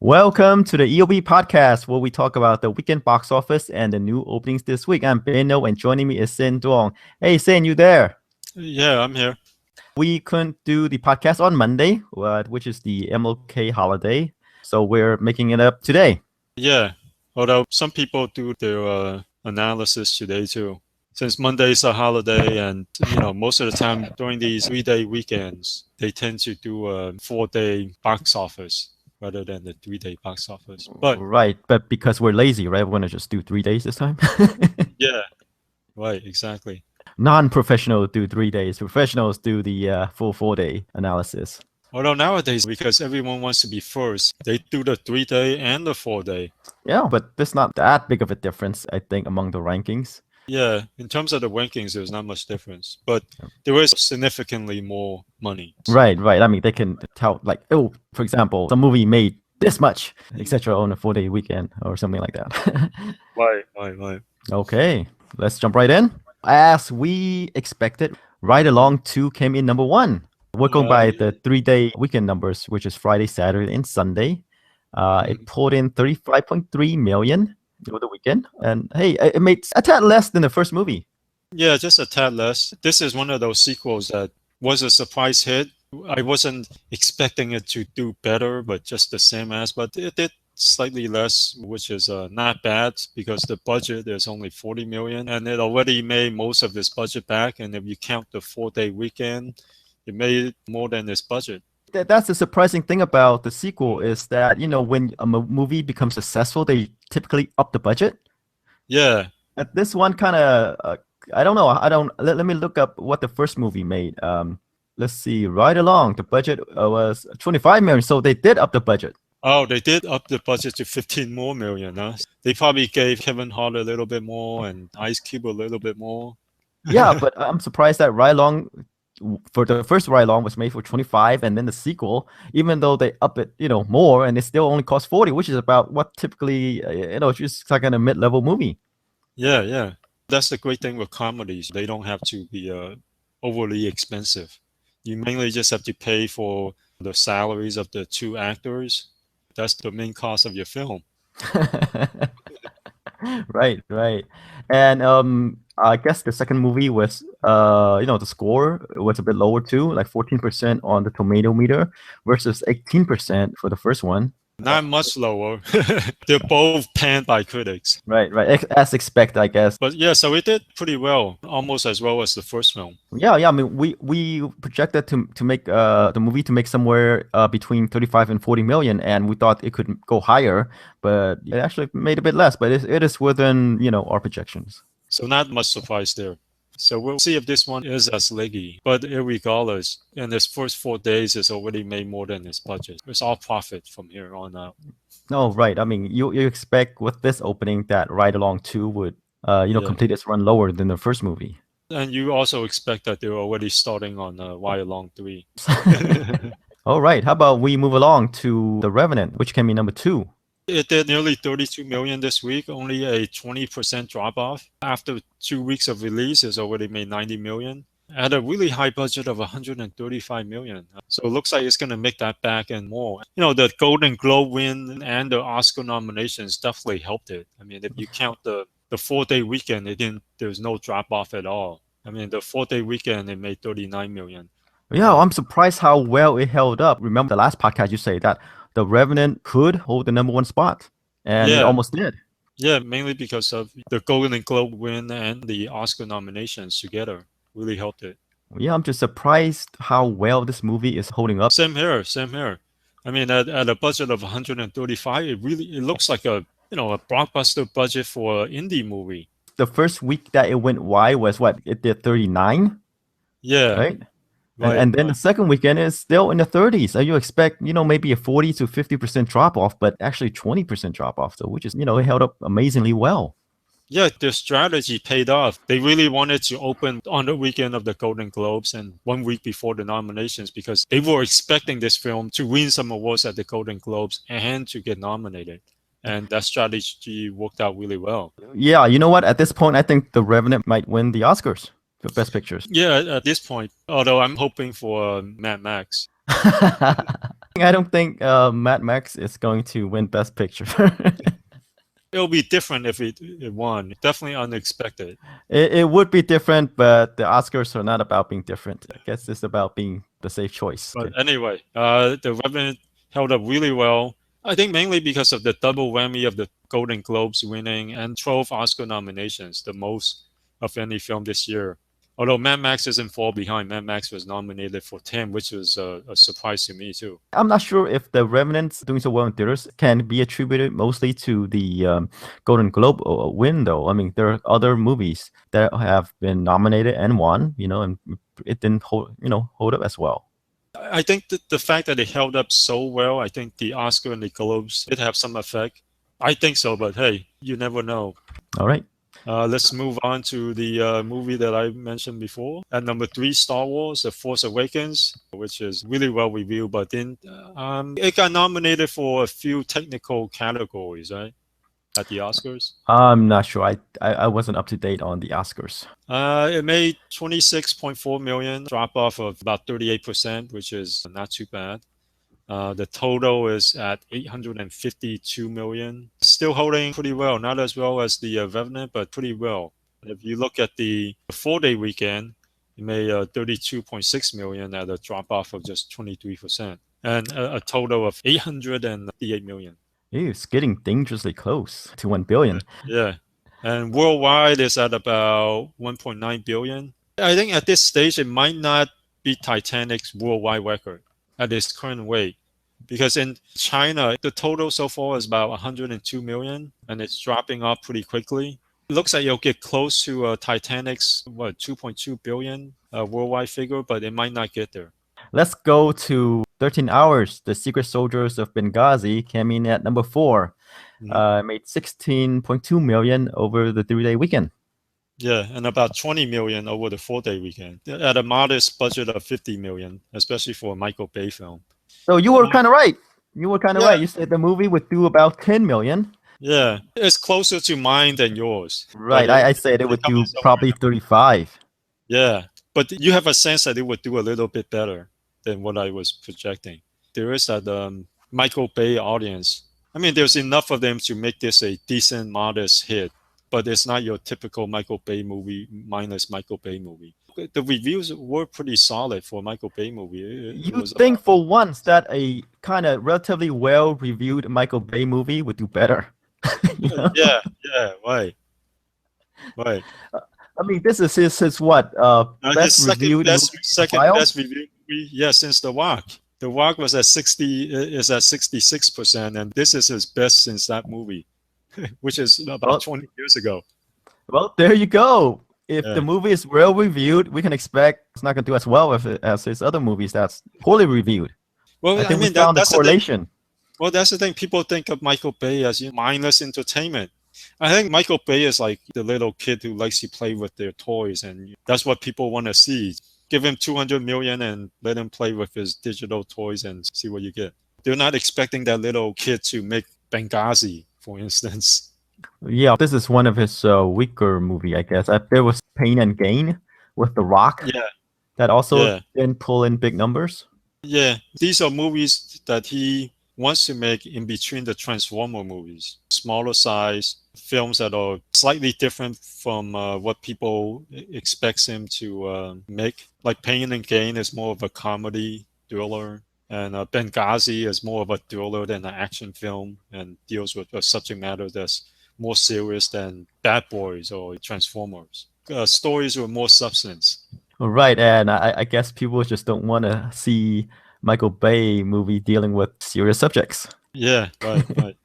Welcome to the EOB podcast, where we talk about the weekend box office and the new openings this week. I'm Beno, and joining me is Sin Duong. Hey, Sin, you there? Yeah, I'm here. We couldn't do the podcast on Monday, which is the MLK holiday, so we're making it up today. Yeah, although some people do their analysis today too. Since Monday is a holiday, and most of the time during these 3-day weekends, they tend to do a 4-day box office rather than the 3-day box office. But Right, but because we're lazy, right? We're going to just do 3 days this time. yeah, right, exactly. Non-professionals do 3 days. Professionals do the full 4-day analysis. Although nowadays, because everyone wants to be first, they do the 3-day and the 4-day. Yeah, but there's not that big of a difference, I think, among the rankings. Yeah, in terms of the rankings, there's not much difference, but there is significantly more money. Right. I mean, they can tell, like, oh, for example, some movie made this much, etc., on a 4-day weekend or something like that. Right. Okay, let's jump right in. As we expected, Ride Along 2 came in number 1. We're going by the 3-day weekend numbers, which is Friday, Saturday, and Sunday. It pulled in 35.3 million over the weekend. And hey, it made a tad less than the first movie. Yeah, just a tad less. This is one of those sequels that was a surprise hit. I wasn't expecting it to do better, but just the same as. But it did slightly less, which is not bad because the budget is only 40 million. And it already made most of its budget back. And if you count the 4-day weekend, it made more than its budget. That's the surprising thing about the sequel is that, when a movie becomes successful, they typically up the budget. Yeah. But this one kind of, I don't know. Let me look up what the first movie made. Let's see. Ride Along, the budget was 25 million. So they did up the budget. Oh, they did up the budget to 15 more million. Huh? They probably gave Kevin Hart a little bit more and Ice Cube a little bit more. Yeah, but I'm surprised that Ride Along, for the first Ride Along, was made for 25, and then the sequel, even though they up it, more, and it still only cost 40, which is about what typically, just like in a mid-level movie. Yeah. That's the great thing with comedies. They don't have to be overly expensive. You mainly just have to pay for the salaries of the two actors. That's the main cost of your film. Right. And I guess the second movie was, the score was a bit lower too, like 14% on the tomato meter versus 18% for the first one. Not much lower. They're both panned by critics. Right. As expected, I guess. But yeah, so it did pretty well, almost as well as the first film. Yeah. I mean, we projected to make the movie to make somewhere between 35 and 40 million, and we thought it could go higher, but it actually made a bit less. But it is within our projections. So not much surprise there. So we'll see if this one is as leggy. But regardless, in its first 4 days, it's already made more than its budget. It's all profit from here on out. No, right. I mean, you expect with this opening that Ride Along 2 would, complete its run lower than the first movie. And you also expect that they're already starting on Ride Along 3. All right. How about we move along to The Revenant, which came in number 2. It did nearly 32 million this week, only a 20% drop off. After 2 weeks of release, it's already made 90 million at a really high budget of 135 million. So it looks like it's going to make that back and more. The Golden Globe win and the Oscar nominations definitely helped it. I mean, if you count the 4-day weekend, there's no drop off at all. I mean, the 4-day weekend, it made 39 million. Yeah, I'm surprised how well it held up. Remember the last podcast you say that The Revenant could hold the number 1 spot, and it almost did. Yeah, mainly because of the Golden Globe win and the Oscar nominations together really helped it. Yeah, I'm just surprised how well this movie is holding up. Same here. I mean, at a budget of 135, it looks like a blockbuster budget for an indie movie. The first week that it went wide was what? It did 39? Yeah. Right? And then the second weekend is still in the 30s. So you expect, maybe a 40 to 50% drop off, but actually 20% drop off. So which is, it held up amazingly well. Yeah, their strategy paid off. They really wanted to open on the weekend of the Golden Globes and 1 week before the nominations because they were expecting this film to win some awards at the Golden Globes and to get nominated. And that strategy worked out really well. Yeah, you know what? At this point, I think The Revenant might win the Oscars. The Best Pictures. Yeah, at this point. Although I'm hoping for Mad Max. I don't think Mad Max is going to win Best Picture. It'll be different if it won. Definitely unexpected. It would be different, but the Oscars are not about being different. I guess it's about being the safe choice. But anyway, The Revenant held up really well. I think mainly because of the double whammy of the Golden Globes winning and 12 Oscar nominations, the most of any film this year. Although Mad Max isn't far behind. Mad Max was nominated for 10, which was a surprise to me too. I'm not sure if The Revenant doing so well in theaters can be attributed mostly to the Golden Globe win, though. I mean, there are other movies that have been nominated and won, and it didn't hold up as well. I think that the fact that it held up so well, I think the Oscar and the Globes did have some effect. I think so, but hey, you never know. All right. Let's move on to the movie that I mentioned before. At number 3, Star Wars, The Force Awakens, which is really well reviewed, but then it got nominated for a few technical categories, right? At the Oscars. I'm not sure. I wasn't up to date on the Oscars. It made 26.4 million, drop off of about 38%, which is not too bad. The total is at 852 million. Still holding pretty well, not as well as the Revenant, but pretty well. If you look at the 4-day weekend, it made 32.6 million at a drop off of just 23%, and a total of 838 million. It's getting dangerously close to 1 billion. Yeah. And worldwide is at about 1.9 billion. I think at this stage, it might not be Titanic's worldwide record at its current weight. Because in China, the total so far is about 102 million, and it's dropping off pretty quickly. It looks like it'll get close to Titanic's 2.2 billion worldwide figure, but it might not get there. Let's go to 13 Hours. The Secret Soldiers of Benghazi came in at number 4. Made 16.2 million over the 3-day weekend. Yeah, and about 20 million over the 4-day weekend at a modest budget of 50 million, especially for a Michael Bay film. So you were kind of right. Right. You said the movie would do about 10 million. Yeah, it's closer to mine than yours. Right. I said it would do probably 35. Yeah, but you have a sense that it would do a little bit better than what I was projecting. There is that Michael Bay audience. I mean, there's enough of them to make this a decent, modest hit, but it's not your typical Michael Bay movie minus Michael Bay movie. The reviews were pretty solid for a Michael Bay movie. You think for once that a kind of relatively well-reviewed Michael Bay movie would do better? Yeah, right. I mean, this is his what? Best reviewed second best reviewed movie, yeah, since The Rock. The Rock was at 66%, and this is his best since that movie, which is about 20 years ago. Well, there you go. If the movie is well reviewed, we can expect it's not going to do as well as his other movies that's poorly reviewed. Well, I think we found the correlation. Well, that's the thing. People think of Michael Bay as mindless entertainment. I think Michael Bay is like the little kid who likes to play with their toys, and that's what people want to see. Give him 200 million and let him play with his digital toys and see what you get. They're not expecting that little kid to make Benghazi, for instance. Yeah, this is one of his weaker movie, I guess. There was Pain and Gain with The Rock. Yeah. That also didn't pull in big numbers. Yeah, these are movies that he wants to make in between the Transformer movies. Smaller size, films that are slightly different from what people expect him to make. Like Pain and Gain is more of a comedy thriller, and Benghazi is more of a thriller than an action film and deals with a subject matter that's more serious than Bad Boys or Transformers. Stories with more substance. Right, and I guess people just don't want to see Michael Bay movie dealing with serious subjects. Yeah, right.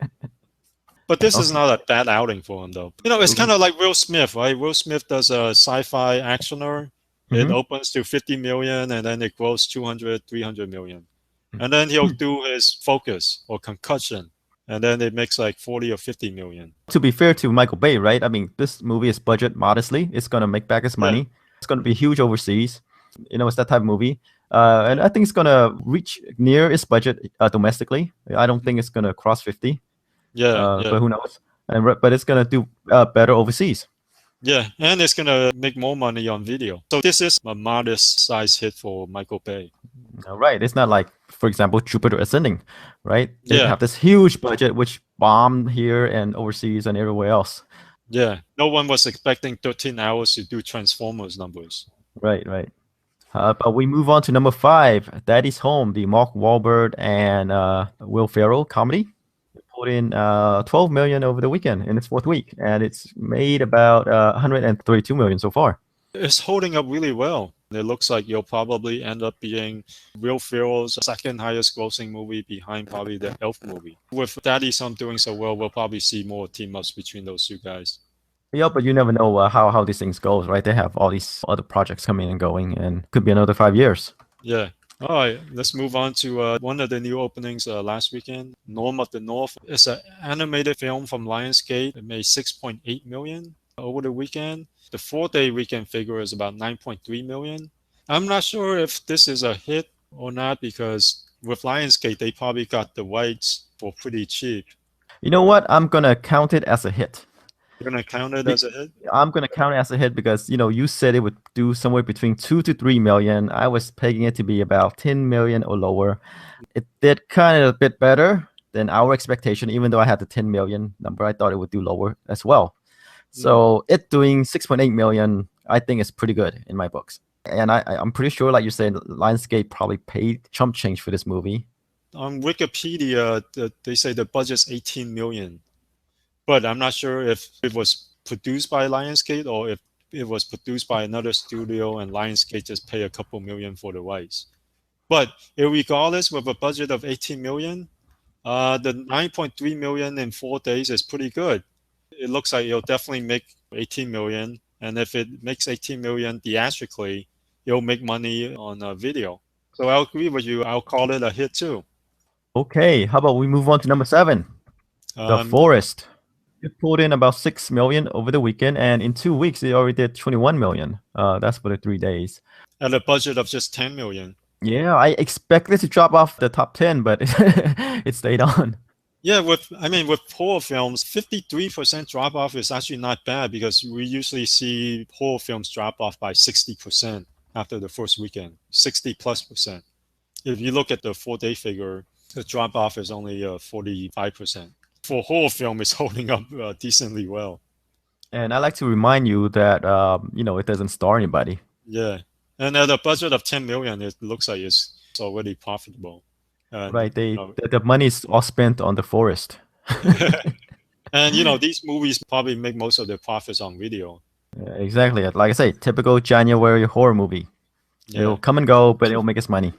But this is not a bad outing for him, though. It's kind of like Will Smith, right? Will Smith does a sci-fi actioner. It opens to 50 million, and then it grows 200, 300 million. And then he'll do his Focus or Concussion, and then it makes like 40 or 50 million. To be fair to Michael Bay, right? I mean, this movie is budget modestly. It's going to make back its money. Yeah. It's going to be huge overseas. It's that type of movie. And I think it's going to reach near its budget domestically. I don't think it's going to cross 50. Yeah. But who knows? But it's going to do better overseas. Yeah, and it's going to make more money on video. So this is a modest size hit for Michael Bay. Right. It's not like for example, Jupiter Ascending, right? They Yeah. have this huge budget which bombed here and overseas and everywhere else. Yeah. No one was expecting 13 hours to do Transformers numbers. Right, right. But we move on to number 5, Daddy's Home, the Mark Wahlberg and Will Ferrell comedy. It pulled in 12 million over the weekend in its fourth week, and it's made about 132 million so far. It's holding up really well. It looks like you'll probably end up being Will Ferrell's second highest grossing movie behind probably the Elf movie. With Daddy's Home doing so well, we'll probably see more team-ups between those two guys. Yeah, but you never know how these things goes, right? They have all these other projects coming and going, and could be another 5 years. Yeah. All right, let's move on to one of the new openings last weekend, Norm of the North. It's an animated film from Lionsgate. It made 6.8 million over the weekend. The 4-day weekend figure is about 9.3 million. I'm not sure if this is a hit or not because with Lionsgate, they probably got the rights for pretty cheap. You know what? I'm gonna count it as a hit. You're going to count it as a hit? I'm gonna count it as a hit because you said it would do somewhere between 2 to 3 million. I was pegging it to be about 10 million or lower. It did kind of a bit better than our expectation, even though I had the 10 million number. I thought it would do lower as well. So it doing 6.8 million, I think is pretty good in my books. And I'm pretty sure, like you said, Lionsgate probably paid chump change for this movie. On Wikipedia, they say the budget's 18 million. But I'm not sure if it was produced by Lionsgate or if it was produced by another studio and Lionsgate just pay a couple million for the rights. But regardless, with a budget of 18 million, the 9.3 million in 4 days is pretty good. It looks like it'll definitely make 18 million. And if it makes 18 million theatrically, it'll make money on video. So I'll agree with you. I'll call it a hit too. Okay, how about we move on to number 7, The Forest. It pulled in about 6 million over the weekend, and in 2 weeks, it already did 21 million. That's for the 3 days. At a budget of just 10 million. Yeah, I expected to drop off the top 10, but it stayed on. Yeah, with horror films, 53% drop off is actually not bad because we usually see horror films drop off by 60% after the first weekend, 60+%. If you look at the 4-day figure, the drop off is only 45%. For horror film, it's holding up decently well. And I like to remind you that it doesn't star anybody. Yeah, and at a budget of 10 million, it looks like it's already profitable. Right, the money is all spent on The Forest. And these movies probably make most of their profits on video. Exactly, like I say, typical January horror movie. Yeah. It'll come and go, but it'll make us money.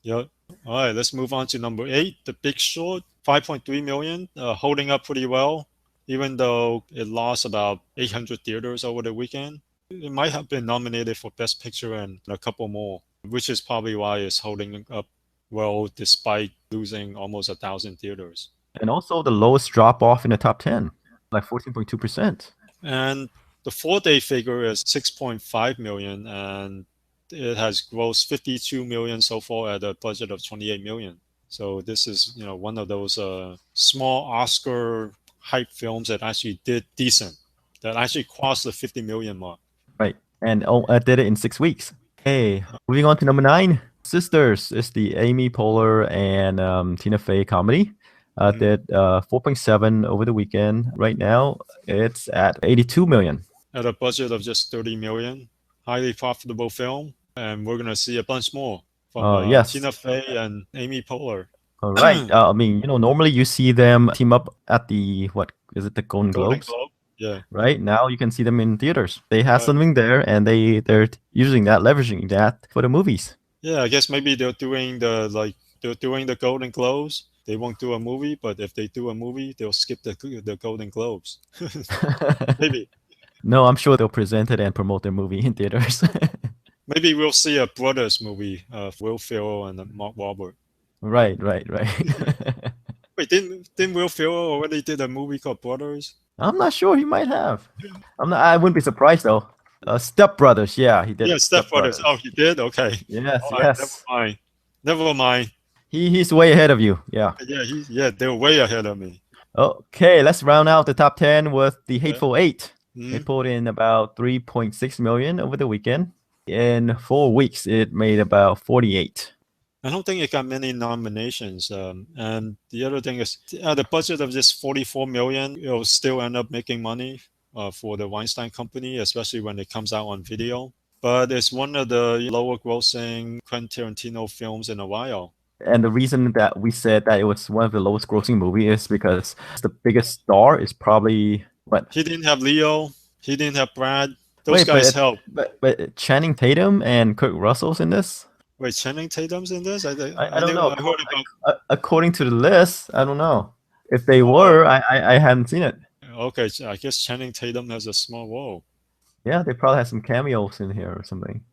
Yeah. All right, let's move on to number 8, The Big Short, 5.3 million, holding up pretty well, even though it lost about 800 theaters over the weekend. It might have been nominated for Best Picture and a couple more, which is probably why it's holding up well despite losing almost 1,000 theaters. And also the lowest drop off in the top 10, like 14.2%. And the 4-day figure is 6.5 million, and it has grossed 52 million so far at a budget of 28 million. So this is, one of those small Oscar hype films that actually did decent, that actually crossed the 50 million mark. Right, and did it in 6 weeks. Hey, moving on to number 9, Sisters. It's the Amy Poehler and Tina Fey comedy. Did 4.7 over the weekend. Right now, it's at 82 million. At a budget of just 30 million. Highly profitable film, and we're going to see a bunch more from yes. Tina Fey and Amy Poehler. All right. Normally you see them team up at the, the Golden Globes? Globe? Yeah. Right? Now you can see them in theaters. They have something there, and they're using that, leveraging that for the movies. Yeah, I guess maybe they're doing the Golden Globes. They won't do a movie, but if they do a movie, they'll skip the Golden Globes. Maybe. No, I'm sure they'll present it and promote their movie in theaters. Maybe we'll see a Brothers movie of Will Ferrell and Mark Wahlberg. Right. Wait, didn't Will Ferrell already did a movie called Brothers? I'm not sure. He might have. I wouldn't be surprised though. Step Brothers, yeah, he did. Yeah, Step Brothers. Oh, he did. Okay. Yes, right, yes. Never mind. He's way ahead of you. Yeah. Yeah, they're way ahead of me. Okay, let's round out the top 10 with the Hateful Eight. It pulled in about 3.6 million over the weekend. In 4 weeks, it made about 48. I don't think it got many nominations. And the other thing is, the budget of this 44 million, it'll still end up making money for the Weinstein Company, especially when it comes out on video. But it's one of the lower grossing Quentin Tarantino films in a while. And the reason that we said that it was one of the lowest grossing movie is because the biggest star is probably what? He didn't have Leo. He didn't have Brad. Those Wait, guys help. but Channing Tatum and Kurt Russell's in this? Wait, Channing Tatum's in this? I don't know. I heard about. According to the list, I don't know. If they Oh, were, I hadn't seen it. okay, I guess Channing Tatum has a small role. Yeah, they probably have some cameos in here or something.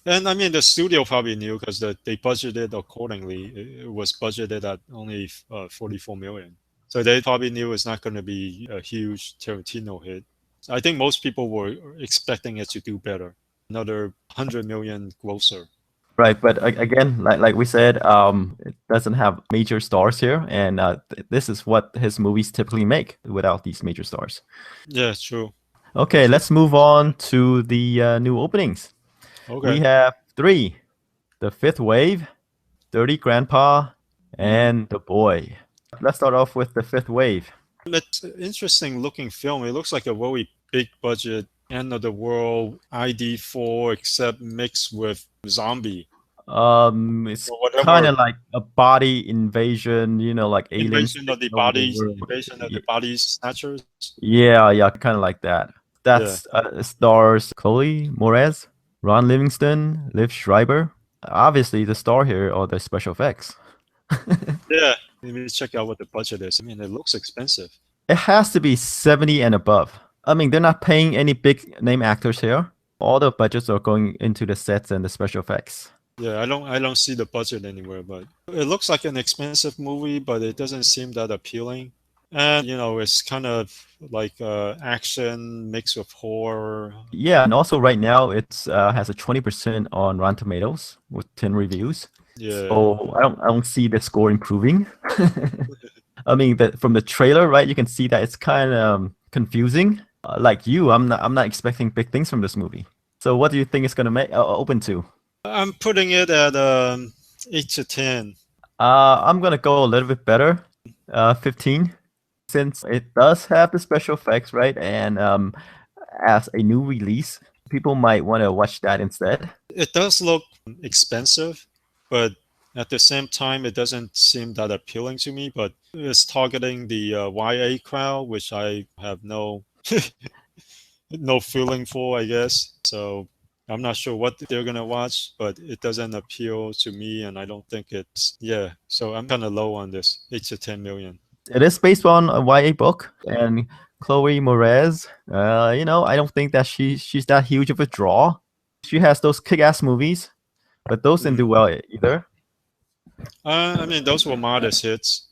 And I mean, the studio probably knew because they budgeted accordingly. It was budgeted at only 44 million. So they probably knew it's not going to be a huge Tarantino hit. I think most people were expecting it to do better. Another 100 million grosser. Right, but again, like we said, it doesn't have major stars here, and this is what his movies typically make without these major stars. Yeah, true. Okay, let's move on to the new openings. Okay. We have 3: The Fifth Wave, Dirty Grandpa, and The Boy. Let's start off with The Fifth Wave. It's an interesting looking film. It looks like a very big budget, end of the world ID4, except mixed with zombie. It's kind of like a body invasion, like aliens. Invasion of the body snatchers. Yeah, kind of like that. That's stars Chloe Moretz, Ron Livingston, Liv Schreiber. Obviously, the star here are the special effects. Yeah, let me check out what the budget is. I mean, it looks expensive. It has to be 70 and above. I mean, they're not paying any big name actors here. All the budgets are going into the sets and the special effects. Yeah, I don't see the budget anywhere, but it looks like an expensive movie, but it doesn't seem that appealing. And it's kind of like action mixed with horror. Yeah, and also right now it's has a 20% on Rotten Tomatoes with 10 reviews. Yeah. So I don't see the score improving. I mean, from the trailer, right? You can see that it's kind of confusing. Like you, I'm not expecting big things from this movie. So what do you think it's gonna make open to? I'm putting it at 8 to 10. I'm gonna go a little bit better, 15, since it does have the special effects, right? And as a new release, people might want to watch that instead. It does look expensive, but at the same time, it doesn't seem that appealing to me. But it's targeting the YA crowd, which I have no no feeling for, I guess. So I'm not sure what they're gonna watch, but it doesn't appeal to me, and I don't think it's So I'm kind of low on this, 8 to 10 million. It is based on a YA book, and Chloe Moretz, I don't think that she's that huge of a draw. She has those kick-ass movies, but those didn't do well either. I mean, those were modest hits.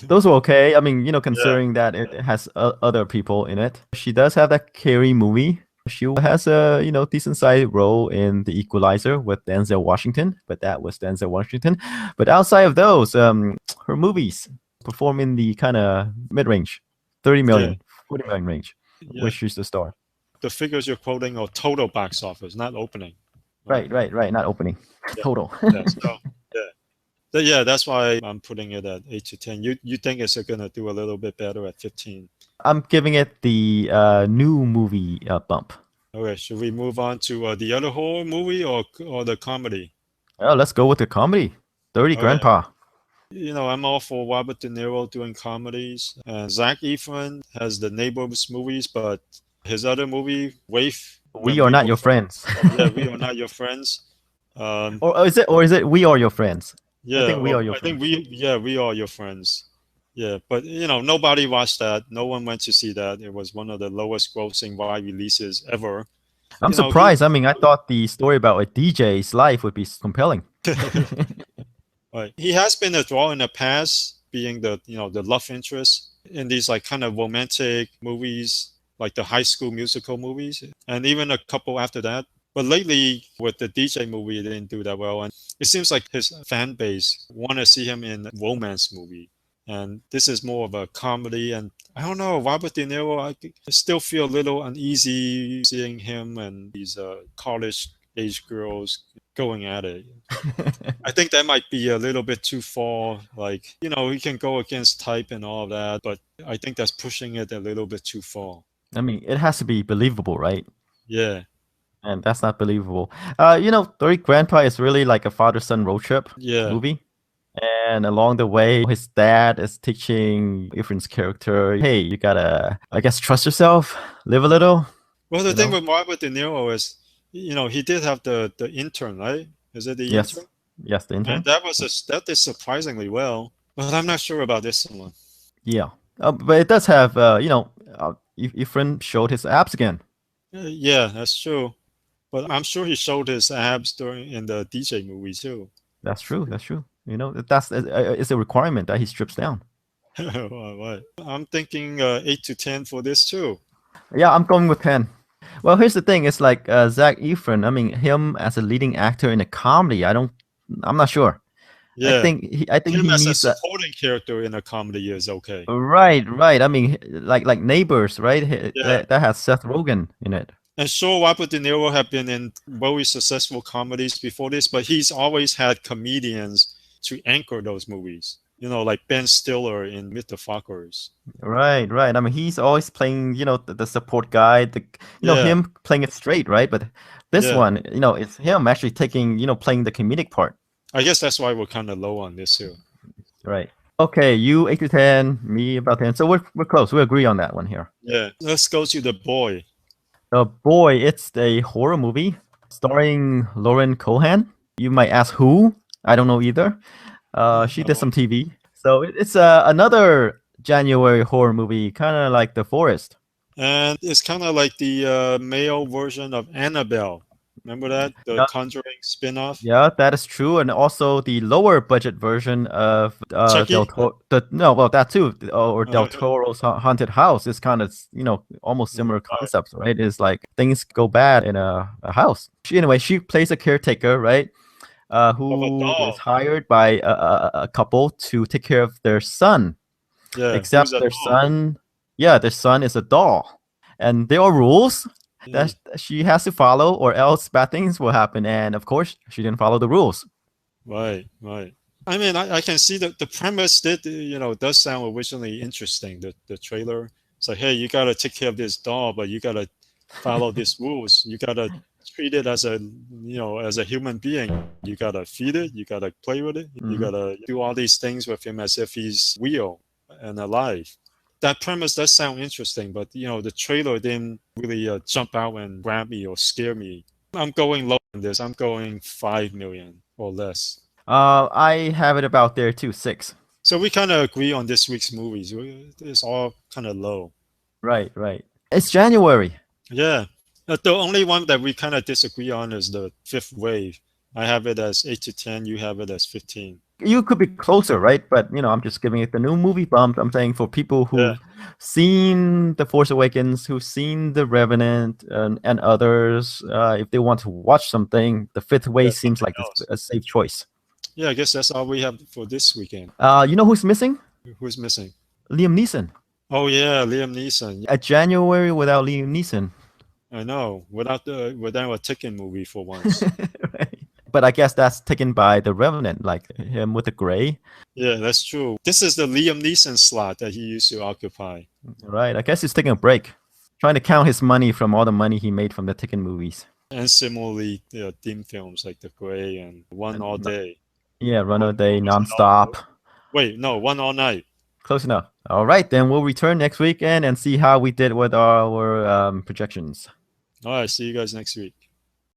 Those were okay. I mean, considering that it has other people in it. She does have that Carrie movie. She has a decent sized role in The Equalizer with Denzel Washington, but that was Denzel Washington. But outside of those, her movies perform in the kind of mid-range, 30 million, 40 million range, where she's the star. The figures you're quoting are total box office, not opening. Right. Not opening. Yeah. Total. Yeah, that's why I'm putting it at 8 to 10. You think it's gonna do a little bit better at 15? I'm giving it the new movie bump. Okay, should we move on to the other horror movie or the comedy? Oh, let's go with the comedy. Dirty Grandpa. I'm all for Robert De Niro doing comedies, and Zac Efron has the Neighbors movies, but his other movie, Wave. We Are Not Your Friends. Yeah, We Are Not Your Friends. Or is it We Are Your Friends? Yeah, I think We Are Your Friends. We Are Your Friends. Yeah, but nobody watched that. No one went to see that. It was one of the lowest grossing wide releases ever. I'm surprised. I mean, I thought the story about a DJ's life would be compelling. Right. He has been a draw in the past, being the love interest in these like kind of romantic movies, like the High School Musical movies, and even a couple after that. But lately, with the DJ movie, it didn't do that well, and it seems like his fan base want to see him in a romance movie. And this is more of a comedy, and I don't know, Robert De Niro, I still feel a little uneasy seeing him and these college-age girls going at it. I think that might be a little bit too far. Like, he can go against type and all that, but I think that's pushing it a little bit too far. I mean, it has to be believable, right? Yeah. And that's not believable. Three Grandpa is really like a father-son road trip movie. And along the way, his dad is teaching Ephraim's character, hey, you gotta, I guess, trust yourself, live a little. Well, the thing with Robert De Niro is, he did have the intern, right? Is it the intern? Yes, the intern. And that did surprisingly well, but I'm not sure about this one. Yeah, but it does have, Ephraim showed his abs again. Yeah, that's true. But I'm sure he showed his abs in the DJ movie too. That's true. That's true. It's a requirement that he strips down. Right. I'm thinking 8 to 10 for this too. Yeah, I'm going with 10. Well, here's the thing. It's like Zac Efron. I mean, him as a leading actor in a comedy. I'm not sure. Yeah. I think him he as needs a supporting character in a comedy is okay. Right. I mean, like Neighbors, right? That has Seth Rogen in it. And sure, Robert De Niro have been in very successful comedies before this, but he's always had comedians to anchor those movies. Like Ben Stiller in Meet the Fockers. Right. I mean, he's always playing, the support guy, him playing it straight, right? But this one, it's him actually taking, playing the comedic part. I guess that's why we're kind of low on this too. Right. Okay, you 8 to 10, me about 10. So we're close. We agree on that one here. Yeah. Let's go to The Boy. The Boy, it's a horror movie starring Lauren Cohan. You might ask who? I don't know either. She did some TV. So it's another January horror movie, kind of like The Forest. And it's kind of like the male version of Annabelle. Remember that? The Conjuring spin-off? Yeah, that is true. And also the lower budget version of Del Toro. That too. Or Del Toro's Haunted House is kind of, almost similar concepts, right? It's like things go bad in a house. She plays a caretaker, right? Who is hired by a couple to take care of their son. Yeah, except their son is a doll. And there are rules that she has to follow, or else bad things will happen. And of course, she didn't follow the rules. Right. I mean, I can see that the premise does sound originally interesting. The trailer, it's like, hey, you gotta take care of this doll, but you gotta follow these rules. You gotta treat it as a human being. You gotta feed it. You gotta play with it. You gotta do all these things with him as if he's real and alive. That premise does sound interesting, but the trailer didn't really jump out and grab me or scare me. I'm going low on this. I'm going 5 million or less. I have it about there too, 6. So we kind of agree on this week's movies. It's all kind of low. Right. It's January. Yeah. The only one that we kind of disagree on is The Fifth Wave. I have it as 8 to 10. You have it as 15. You could be closer, right? But I'm just giving it the new movie bump. I'm saying for people who've seen The Force Awakens, who've seen The Revenant, and others, if they want to watch something, The Fifth Wave seems like a safe choice. Yeah, I guess that's all we have for this weekend. You know who's missing? Who's missing? Liam Neeson. Oh yeah, Liam Neeson. A January without Liam Neeson. I know, without a Tekken movie for once. Right. But I guess that's taken by The Revenant, like him with the gray. Yeah, that's true. This is the Liam Neeson slot that he used to occupy. Right. I guess he's taking a break, trying to count his money from all the money he made from the Tekken movies. And similarly, theme films like The Gray and One All Day. Yeah, Run All Day, Nonstop. Wait, no, One All Night. Close enough. All right, then we'll return next weekend and see how we did with our projections. All right, see you guys next week.